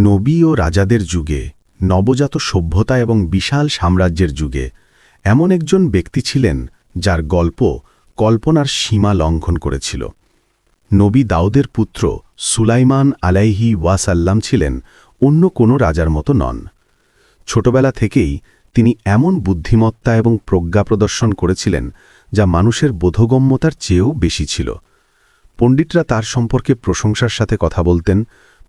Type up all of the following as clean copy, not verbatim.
নবী ও রাজাদের যুগে, নবজাত সভ্যতা এবং বিশাল সাম্রাজ্যের যুগে এমন একজন ব্যক্তি ছিলেন যার গল্প কল্পনার সীমা লঙ্ঘন করেছিল। নবী দাউদের পুত্র সুলাইমান আলাইহি ওয়াসাল্লাম ছিলেন অন্য কোনো রাজার মতো নন। ছোটবেলা থেকেই তিনি এমন বুদ্ধিমত্তা এবং প্রজ্ঞা প্রদর্শন করেছিলেন যা মানুষের বোধগম্যতার চেয়েও বেশি ছিল। পণ্ডিতরা তার সম্পর্কে প্রশংসার সাথে কথা বলতেন,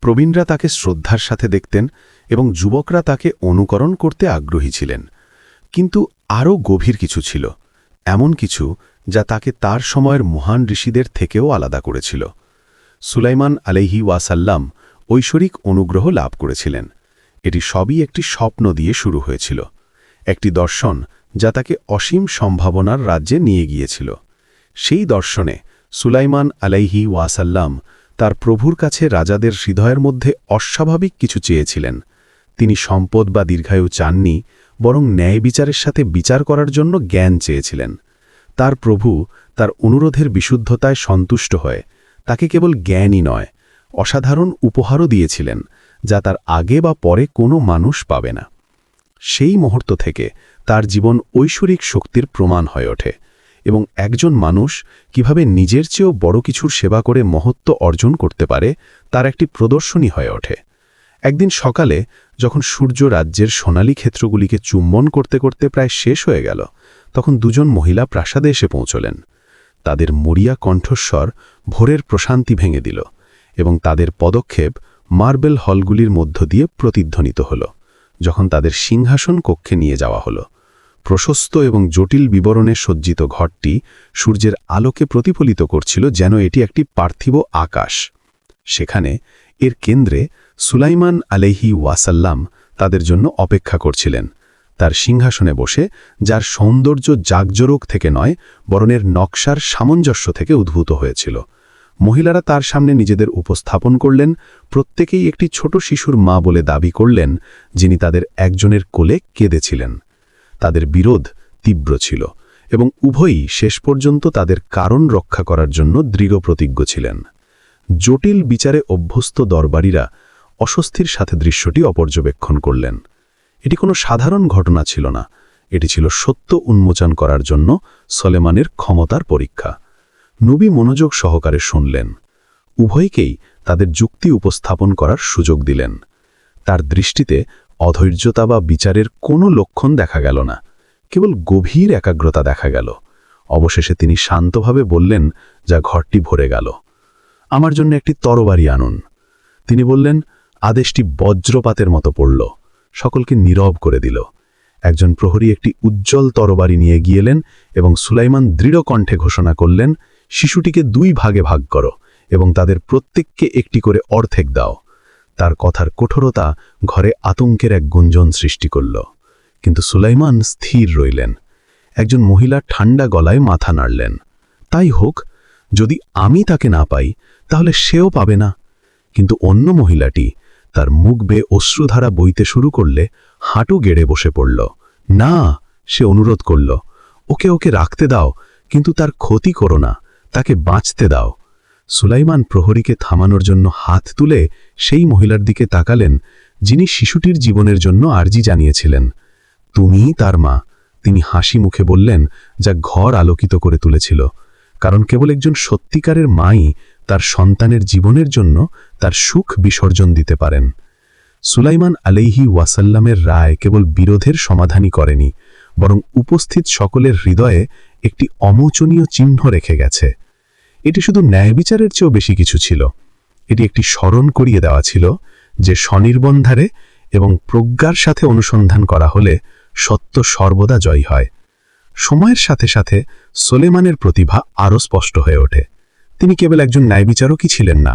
প্রবীণরা তাকে শ্রদ্ধার সাথে দেখতেন এবং যুবকরা তাকে অনুকরণ করতে আগ্রহী ছিলেন। কিন্তু আরও গভীর কিছু ছিল, এমন কিছু যা তাকে তার সময়ের মহান ঋষিদের থেকেও আলাদা করেছিল। সুলাইমান আলাইহি ওয়াসাল্লাম ঐশ্বরিক অনুগ্রহ লাভ করেছিলেন। এটি সবই একটি স্বপ্ন দিয়ে শুরু হয়েছিল, একটি দর্শন যা তাকে অসীম সম্ভাবনার রাজ্যে নিয়ে গিয়েছিল। সেই দর্শনে সুলাইমান আলাইহি ওয়াসাল্লাম তার প্রভুর কাছে রাজাদের হৃদয়ের মধ্যে অস্বাভাবিক কিছু চেয়েছিলেন। তিনি সম্পদ বা দীর্ঘায়ু চাননি, বরং ন্যায় বিচারের সাথে বিচার করার জন্য জ্ঞান চেয়েছিলেন। তার প্রভু তার অনুরোধের বিশুদ্ধতায় সন্তুষ্ট হয়ে তাকে কেবল জ্ঞানই নয়, অসাধারণ উপহারও দিয়েছিলেন, যা তার আগে বা পরে কোনো মানুষ পাবে না। সেই মুহূর্ত থেকে তার জীবন ঐশ্বরিক শক্তির প্রমাণ হয়ে ওঠে এবং একজন মানুষ কিভাবে নিজের চেয়েও বড় কিছুর সেবা করে মহত্ব অর্জন করতে পারে তার একটি প্রদর্শনী হয়ে ওঠে। একদিন সকালে যখন সূর্য রাজ্যের সোনালী ক্ষেত্রগুলিকে চুম্বন করতে করতে প্রায় শেষ হয়ে গেল, তখন দুজন মহিলা প্রাসাদে এসে পৌঁছলেন। তাদের মরিয়া কণ্ঠস্বর ভোরের প্রশান্তি ভেঙে দিল এবং তাদের পদক্ষেপ মার্বেল হলগুলির মধ্য দিয়ে প্রতিধ্বনিত হল। যখন তাদের সিংহাসন কক্ষে নিয়ে যাওয়া হলো, প্রশস্ত এবং জটিল বিবরণে সজ্জিত ঘরটি সূর্যের আলোকে প্রতিফলিত করছিল যেন এটি একটি পার্থিব আকাশ। সেখানে এর কেন্দ্রে সুলাইমান আলাইহি ওয়াসাল্লাম তাদের জন্য অপেক্ষা করছিলেন, তার সিংহাসনে বসে, যার সৌন্দর্য জাগজোরক থেকে নয় বরং এর নকশার সামঞ্জস্য থেকে উদ্ভূত হয়েছিল। মহিলারা তার সামনে নিজেদের উপস্থাপন করলেন, প্রত্যেকেই একটি ছোট শিশুর মা বলে দাবি করলেন, যিনি তাদের একজনের কোলে কেঁদেছিলেন। তাদের বিরোধ তীব্র ছিল এবং উভয়ই শেষ পর্যন্ত তাদের কারণ রক্ষা করার জন্য দৃঢ় প্রতিজ্ঞ ছিলেন। জটিল বিচারে অভ্যস্ত দরবারীরা অস্বস্তির সাথে দৃশ্যটি অপর্যবেক্ষণ করলেন। এটি কোনো সাধারণ ঘটনা ছিল না, এটি ছিল সত্য উন্মোচন করার জন্য সলেমানের ক্ষমতার পরীক্ষা। নবী মনোযোগ সহকারে শুনলেন, উভয়কেই তাদের যুক্তি উপস্থাপন করার সুযোগ দিলেন। তার দৃষ্টিতে অধৈর্যতা বা বিচারের কোনো লক্ষণ দেখা গেল না, কেবল গভীর একাগ্রতা দেখা গেল। অবশেষে তিনি শান্তভাবে বললেন, যা ঘরটি ভরে গেল, আমার জন্য একটি তরবারি আনুন। তিনি বললেন, আদেশটি বজ্রপাতের মতো পড়ল, সকলকে নীরব করে দিল। একজন প্রহরী একটি উজ্জ্বল তরবারি নিয়ে গিয়েলেন এবং সুলাইমান দৃঢ় কণ্ঠে ঘোষণা করলেন, শিশুটিকে 2 ভাগে ভাগ করো এবং তাদের প্রত্যেককে একটি করে অর্ধেক দাও। তার কথার কঠোরতা ঘরে আতঙ্কের এক গুঞ্জন সৃষ্টি করল, কিন্তু সুলাইমান স্থির রইলেন। একজন মহিলা ঠান্ডা গলায় মাথা নাড়লেন, তাই হোক, যদি আমি তাকে না পাই তাহলে সেও পাবে না। কিন্তু অন্য মহিলাটি তার মুখ বেয়ে অশ্রুধারা বইতে শুরু করলে হাঁটু গেড়ে বসে পড়ল। না, সে অনুরোধ করল, ওকে ওকে রাখতে দাও, কিন্তু তার ক্ষতি করো না, তাকে বাঁচতে দাও। সুলাইমান প্রহরীকে থামানোর জন্য হাত তুলে সেই মহিলার দিকে তাকালেন, যিনি শিশুটির জীবনের জন্য আর্জি জানিয়েছিলেন। তুমিই তার মা, তিনি হাসি মুখে বললেন, যা ঘর আলোকিত করে তুলেছিল। কারণ কেবল একজন সত্যিকারের মাই তার সন্তানের জীবনের জন্য তার সুখ বিসর্জন দিতে পারেন। সুলাইমান আলাইহি ওয়াসাল্লামের রায় কেবল বিরোধের সমাধানই করেনি, বরং উপস্থিত সকলের হৃদয়ে একটি অমোচনীয় চিহ্ন রেখে গেছে। এটি শুধু ন্যায় বিচারের চেয়েও বেশি কিছু ছিল। এটি একটি স্মরণ করিয়ে দেওয়া ছিল যে স্বনির্বন্ধারে এবং প্রজ্ঞার সাথে অনুসন্ধান করা হলে সত্য সর্বদা জয় হয়। সময়ের সাথে সাথে সুলেমানের প্রতিভা আরও স্পষ্ট হয়ে ওঠে। তিনি কেবল একজন ন্যায়বিচারকই ছিলেন না,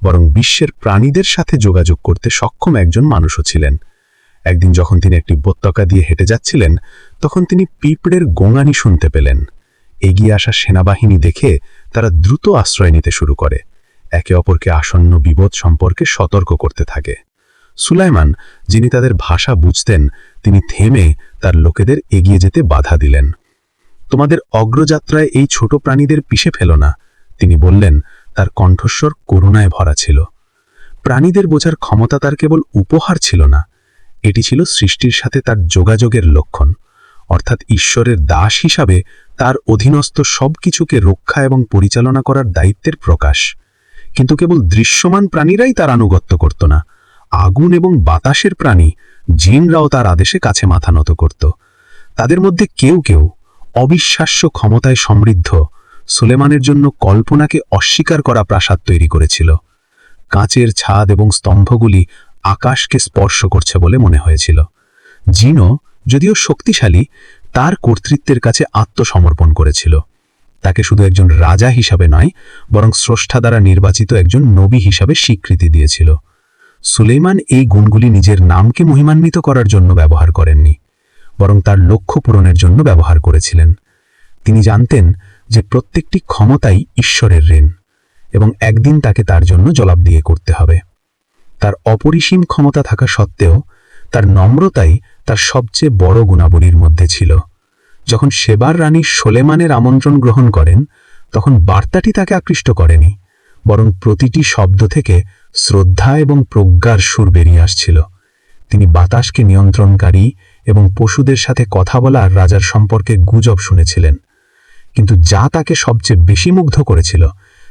বরং বিশ্বের প্রাণীদের সাথে যোগাযোগ করতে সক্ষম একজন মানুষও ছিলেন। একদিন যখন তিনি একটি উপত্যকা দিয়ে হেঁটে যাচ্ছিলেন, তখন তিনি পিঁপড়ের গোঙানি শুনতে পেলেন। এগিয়ে আসা সেনাবাহিনী দেখে তারা দ্রুত আশ্রয় নিতে শুরু করে, একে অপরকে আসন্ন বিপদ সম্পর্কে সতর্ক করতে থাকে। সুলাইমান, যিনি তাদের ভাষা বুঝতেন, তিনি থেমে তার লোকেদের এগিয়ে যেতে বাধা দিলেন। তোমাদের অগ্রযাত্রায় এই ছোট প্রাণীদের পিষে ফেলো না, তিনি বললেন, তার কণ্ঠস্বর করুণায় ভরা ছিল। প্রাণীদের বোঝার ক্ষমতা তার কেবল উপহার ছিল না, এটি ছিল সৃষ্টির সাথে তার যোগাযোগের লক্ষণ, অর্থাৎ ঈশ্বরের দাস হিসাবে তার অধীনস্থ সবকিছুকে রক্ষা এবং পরিচালনা করার দায়িত্বের প্রকাশ। কিন্তু কেবল দৃশ্যমান প্রাণীরাই তার আনুগত্য করত না, আগুন এবং বাতাসের প্রাণী জিনরাও তার আদেশে কাছে মাথা নত করত। তাদের মধ্যে কেউ কেউ অবিশ্বাস্য ক্ষমতায় সমৃদ্ধ সুলেমানের জন্য কল্পনাকে অস্বীকার করা প্রাসাদ তৈরি করেছিল। কাঁচের ছাদ এবং স্তম্ভগুলি আকাশকে স্পর্শ করছে বলে মনে হয়েছিল। জিনও, যদিও শক্তিশালী, তার কর্তৃত্বের কাছে আত্মসমর্পণ করেছিল। তাকে শুধু একজন রাজা হিসাবে নয়, বরং স্রষ্টা দ্বারা নির্বাচিত একজন নবী হিসাবে স্বীকৃতি দিয়েছিল। সুলেইমান এই গুণগুলি নিজের নামকে মহিমান্বিত করার জন্য ব্যবহার করেননি, বরং তার লক্ষ্য পূরণের জন্য ব্যবহার করেছিলেন। তিনি জানতেন যে প্রত্যেকটি ক্ষমতাই ঈশ্বরের ঋণ, এবং একদিন তাকে তার জন্য জবাবদিহি করতে হবে। তার অপরিসীম ক্ষমতা থাকা সত্ত্বেও তার নম্রতাই তার সবচেয়ে বড় গুণাবলীর মধ্যে ছিল। যখন সেবার রানী সোলেমানের আমন্ত্রণ গ্রহণ করেন, তখন বার্তাটি তাকে আকৃষ্ট করেনি, বরং প্রতিটি শব্দ থেকে শ্রদ্ধা এবং প্রজ্ঞার সুর বেরিয়ে আসছিল। তিনি বাতাসকে নিয়ন্ত্রণকারী এবং পশুদের সাথে কথা বলা রাজার সম্পর্কে গুজব শুনেছিলেন, কিন্তু যা তাকে সবচেয়ে বেশি মুগ্ধ করেছিল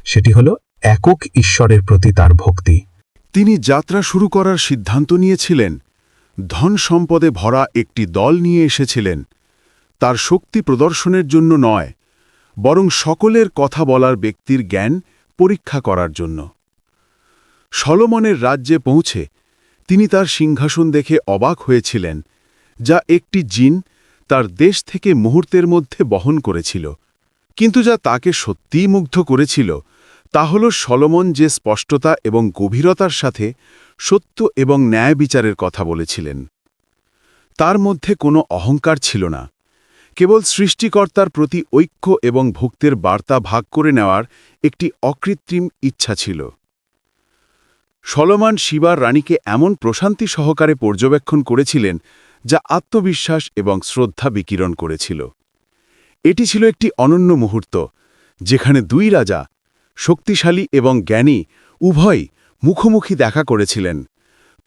সেটি হল একক ঈশ্বরের প্রতি তার ভক্তি। তিনি যাত্রা শুরু করার সিদ্ধান্ত নিয়েছিলেন, ধন সম্পদে ভরা একটি দল নিয়ে এসেছিলেন, তার শক্তি প্রদর্শনের জন্য নয়, বরং সকলের কথা বলার ব্যক্তির জ্ঞান পরীক্ষা করার জন্য। সলোমনের রাজ্যে পৌঁছে তিনি তার সিংহাসন দেখে অবাক হয়েছিলেন, যা একটি জিন তার দেশ থেকে মুহূর্তের মধ্যে বহন করেছিল। কিন্তু যা তাকে সত্যিই মুগ্ধ করেছিল তা হল সলোমন যে স্পষ্টতা এবং গভীরতার সাথে সত্য এবং ন্যায় বিচারের কথা বলেছিলেন। তার মধ্যে কোনো অহংকার ছিল না, কেবল সৃষ্টিকর্তার প্রতি ঐক্য এবং ভক্তের বার্তা ভাগ করে নেওয়ার একটি অকৃত্রিম ইচ্ছা ছিল। সলোমন শিবার রানীকে এমন প্রশান্তি সহকারে পর্যবেক্ষণ করেছিলেন যা আত্মবিশ্বাস এবং শ্রদ্ধা বিকিরণ করেছিল। এটি ছিল একটি অনন্য মুহূর্ত, যেখানে দুই রাজা, শক্তিশালী এবং জ্ঞানী উভয়ই মুখোমুখি দেখা করেছিলেন,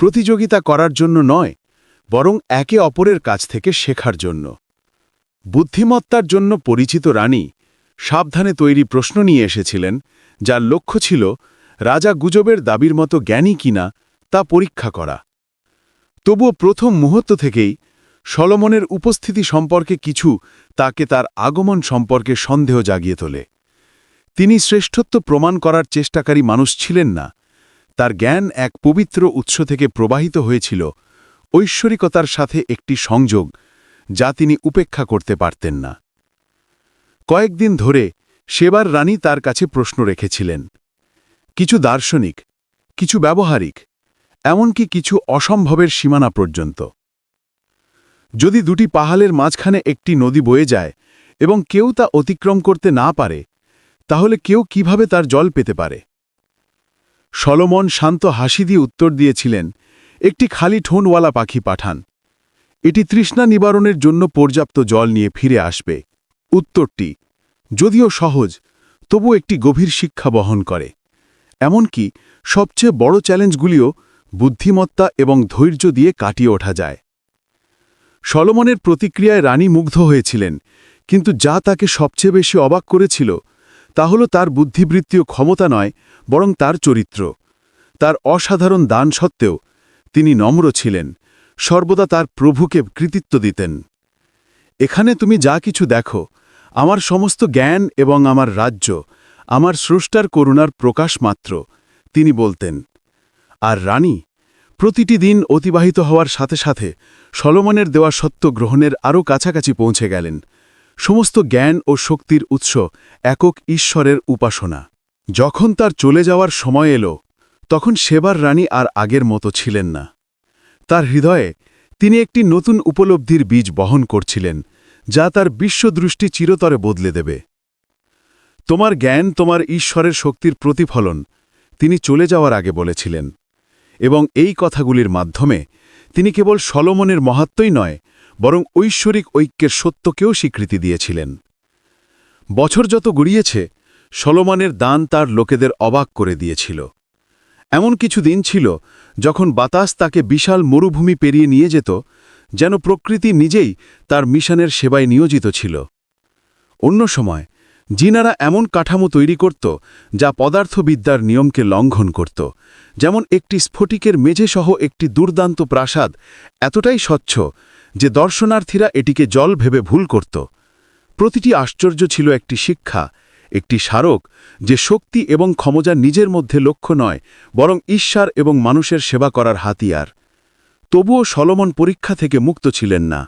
প্রতিযোগিতা করার জন্য নয়, বরং একে অপরের কাছ থেকে শেখার জন্য। বুদ্ধিমত্তার জন্য পরিচিত রানী সাবধানে তৈরি প্রশ্ন নিয়ে এসেছিলেন, যার লক্ষ্য ছিল রাজা গুজবের দাবির মতো জ্ঞানী কিনা তা পরীক্ষা করা। তবুও প্রথম মুহূর্ত থেকেই সলোমনের উপস্থিতি সম্পর্কে কিছু তাকে তার আগমন সম্পর্কে সন্দেহ জাগিয়ে তোলে। তিনি শ্রেষ্ঠত্ব প্রমাণ করার চেষ্টাকারী মানুষ ছিলেন না, তার জ্ঞান এক পবিত্র উৎস থেকে প্রবাহিত হয়েছিল, ঐশ্বরিকতার সাথে একটি সংযোগ যা তিনি উপেক্ষা করতে পারতেন না। কয়েকদিন ধরে সেবার রানী তার কাছে প্রশ্ন রেখেছিলেন, কিছু দার্শনিক, কিছু ব্যবহারিক, এমনকি কিছু অসম্ভবের সীমানা পর্যন্ত। যদি দুটি পাহাড়ের মাঝখানে একটি নদী বয়ে যায় এবং কেউ তা অতিক্রম করতে না পারে, তাহলে কেউ কিভাবে তার জল পেতে পারে? সলোমন শান্ত হাসি দিয়ে উত্তর দিয়েছিলেন, একটি খালি ঠোনওয়ালা পাখি পাঠান, এটি তৃষ্ণা নিবারণের জন্য পর্যাপ্ত জল নিয়ে ফিরে আসবে। উত্তরটি, যদিও সহজ, তবু একটি গভীর শিক্ষা বহন করে। এমনকি সবচেয়ে বড় চ্যালেঞ্জগুলিও বুদ্ধিমত্তা এবং ধৈর্য দিয়ে কাটিয়ে ওঠা যায়। সলোমনের প্রতিক্রিয়ায় রানী মুগ্ধ হয়েছিলেন, কিন্তু যা তাকে সবচেয়ে বেশি অবাক করেছিল তা হল তার বুদ্ধিবৃত্তীয় ক্ষমতা নয়, বরং তার চরিত্র। তার অসাধারণ দান সত্ত্বেও তিনি নম্র ছিলেন, সর্বদা তার প্রভুকে কৃতিত্ব দিতেন। এখানে তুমি যা কিছু দেখো, আমার সমস্ত জ্ঞান এবং আমার রাজ্য আমার স্রষ্টার করুণার প্রকাশ মাত্র, তিনি বলতেন। আর রানী প্রতিটি দিন অতিবাহিত হওয়ার সাথে সাথে সলোমনের দেওয়া সত্য গ্রহণের আরও কাছাকাছি পৌঁছে গেলেন। সমস্ত জ্ঞান ও শক্তির উৎস একক ঈশ্বরের উপাসনা। যখন তার চলে যাওয়ার সময় এলো, তখন সেবার রানী আর আগের মতো ছিলেন না। তার হৃদয়ে তিনি একটি নতুন উপলব্ধির বীজ বহন করছিলেন, যা তার বিশ্বদৃষ্টি চিরতরে বদলে দেবে। তোমার জ্ঞান তোমার ঈশ্বরের শক্তির প্রতিফলন, তিনি চলে যাওয়ার আগে বলেছিলেন। এবং এই কথাগুলির মাধ্যমে তিনি কেবল সলোমনের মহাত্মই নয়, বরং ঐশ্বরিক ঐক্যের সত্যকেও স্বীকৃতি দিয়েছিলেন। বছর যত গড়িয়েছে, সলোমনের দান তার লোকেদের অবাক করে দিয়েছিল। এমন কিছু দিন ছিল যখন বাতাস তাকে বিশাল মরুভূমি পেরিয়ে নিয়ে যেত, যেন প্রকৃতি নিজেই তার মিশনের সেবায় নিয়োজিত ছিল। অন্য সময় জিনারা এমন কাঠামো তৈরি করত যা পদার্থবিদ্যার নিয়মকে লঙ্ঘন করত, যেমন একটি স্ফটিকের মেঝেসহ একটি দুর্দান্ত প্রাসাদ এতটাই স্বচ্ছ যে দর্শনার্থীরা এটিকে জল ভেবে ভুল করত। প্রতিটি আশ্চর্য ছিল একটি শিক্ষা, একটি স্মারক যে শক্তি এবং ক্ষমতা নিজের মধ্যে লক্ষ্য নয়, বরং ঈশ্বর এবং মানুষের সেবা করার হাতিয়ার। তবুও সলোমন পরীক্ষা থেকে মুক্ত ছিলেন না।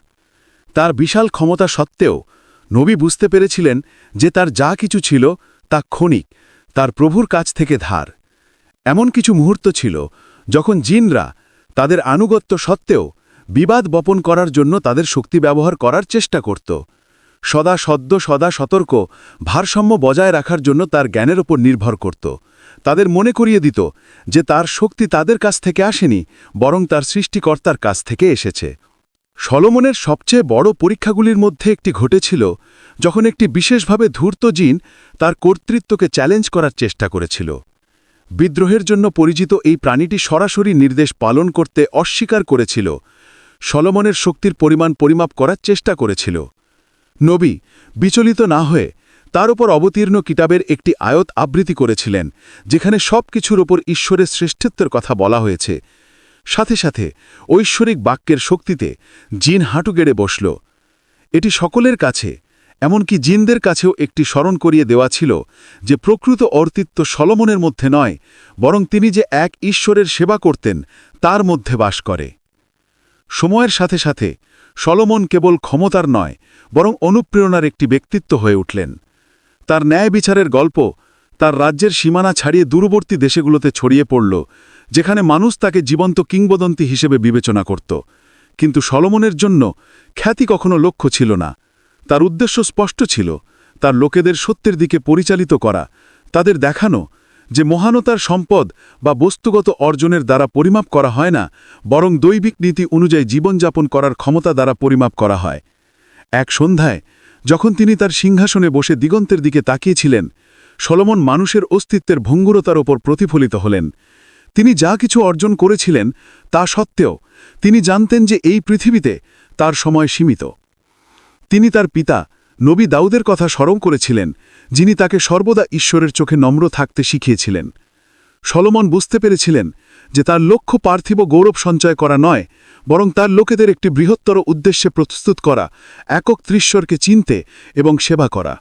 তার বিশাল ক্ষমতা সত্ত্বেও নবী বুঝতে পেরেছিলেন যে তার যা কিছু ছিল তা ক্ষণিক, তার প্রভুর কাছ থেকে ধার। এমন কিছু মুহূর্ত ছিল যখন জিনরা তাদের আনুগত্য সত্ত্বেও বিবাদ বপন করার জন্য তাদের শক্তি ব্যবহার করার চেষ্টা করত। সদা সতর্ক, ভারসাম্য বজায় রাখার জন্য তার জ্ঞানের ওপর নির্ভর করত। তাদের মনে করিয়ে দিত যে তার শক্তি তাদের কাছ থেকে আসেনি, বরং তার সৃষ্টিকর্তার কাছ থেকে এসেছে। সলোমনের সবচেয়ে বড় পরীক্ষাগুলির মধ্যে একটি ঘটেছিল যখন একটি বিশেষভাবে ধূর্ত জিন তার কর্তৃত্বকে চ্যালেঞ্জ করার চেষ্টা করেছিল। বিদ্রোহের জন্য পরিচিত এই প্রাণীটি সরাসরি নির্দেশ পালন করতে অস্বীকার করেছিল, সলোমনের শক্তির পরিমাণ পরিমাপ করার চেষ্টা করেছিল। নবী বিচলিত না হয়ে তার উপর অবতীর্ণ কিতাবের একটি আয়াত আবৃত্তি করেছিলেন, যেখানে সব কিছুর ওপর ঈশ্বরের শ্রেষ্ঠত্বের কথা বলা হয়েছে। সাথে সাথে ঐশ্বরিক বাক্যের শক্তিতে জিন হাঁটু গেড়ে বসল। এটি সকলের কাছে, এমনকি জিনদের কাছেও একটি স্মরণ করিয়ে দেওয়া ছিল যে প্রকৃত অর্তিত্ব সলোমনের মধ্যে নয়, বরং তিনি যে এক ঈশ্বরের সেবা করতেন তার মধ্যে বাস করে। সময়ের সাথে সাথে সলোমন কেবল ক্ষমতার নয়, বরং অনুপ্রেরণার একটি ব্যক্তিত্ব হয়ে উঠলেন। তার ন্যায় বিচারের গল্প তার রাজ্যের সীমানা ছাড়িয়ে দূরবর্তী দেশগুলোতে ছড়িয়ে পড়ল, যেখানে মানুষ তাকে জীবন্ত কিংবদন্তি হিসেবে বিবেচনা করত। কিন্তু সলোমনের জন্য খ্যাতি কখনো লক্ষ্য ছিল না। তার উদ্দেশ্য স্পষ্ট ছিল, তার লোকেদের সত্যের দিকে পরিচালিত করা, তাদের দেখানো যে মহানতার সম্পদ বা বস্তুগত অর্জনের দ্বারা পরিমাপ করা হয় না, বরং দৈবিক নীতি অনুযায়ী জীবনযাপন করার ক্ষমতা দ্বারা পরিমাপ করা হয়। এক সন্ধ্যায় যখন তিনি তার সিংহাসনে বসে দিগন্তের দিকে তাকিয়েছিলেন, সলোমন মানুষের অস্তিত্বের ভঙ্গুরতার ওপর প্রতিফলিত হলেন। তিনি যা কিছু অর্জন করেছিলেন তা সত্ত্বেও তিনি জানতেন যে এই পৃথিবীতে তার সময় সীমিত। তিনি তার পিতা নবী দাউদের কথা স্মরণ করেছিলেন, যিনি তাকে সর্বদা ঈশ্বরের চোখে নম্র থাকতে শিখিয়েছিলেন। সলোমন বুঝতে পেরেছিলেন যে তার লক্ষ্য পার্থিব গৌরব সঞ্চয় করা নয়, বরং তার লোকেদের একটি বৃহত্তর উদ্দেশ্যে প্রস্তুত করা, একক ঈশ্বরকে চিনতে এবং সেবা করা।